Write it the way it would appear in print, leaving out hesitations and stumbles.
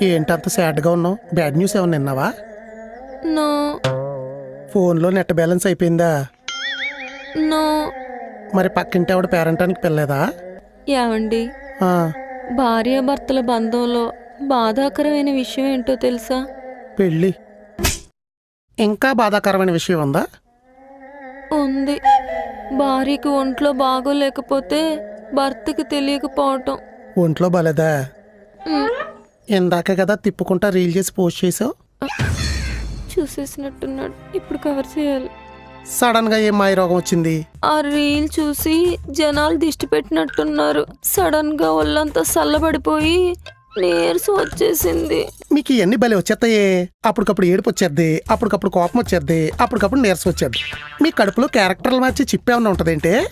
ఏంటంత సాడ్గా ఉన్నావు? Bad news ఏమన్నా విన్నావా? నో. ఫోన్లో నెట్ బ్యాలెన్స్ అయిపోయిందా? నో. మరి పక్కింటి ఆవిడ పేరంటానికి పిల్లలేదా? ఏమండి, ఆ, భార్యాభర్తల బంధంలో బాధాకరమైన విషయం ఏంటో తెలుసా? పెళ్ళి. ఇంకా బాధాకరమైన విషయం ఉందా? ఉంది. భార్యకి ఒంట్లో బాగోలేకపోతే భర్తకి తెలియకపోవటం. ఒంట్లో బాలేదా? మ్, ఇందాకే కదా తిప్పుకుంటా రీల్ చేసి పోస్ట్ చేసావు. చూసేసినట్టున్నాడు. ఇప్పుడు కవర్ చేయాలి. సడన్ గా ఏం మాయ రోగం వచ్చింది? ఆ రీల్ చూసి జనాలు దిష్టి పెట్టినట్టున్నారు. సడన్ గా ఒళ్ళంతా చల్లబడిపోయి నీరసం వచ్చేసింది. మీకు ఇవన్నీ బలి వచ్చేస్తాయే. అప్పటికప్పుడు ఏడుపు వచ్చేద్ది, అప్పటికప్పుడు కోపం వచ్చేద్ది, అప్పటికప్పుడు నీరసం వచ్చేద్ది. మీ కడుపులో క్యారెక్టర్లు మార్చి చిప్పేమన్నా ఉంటుందేంటే?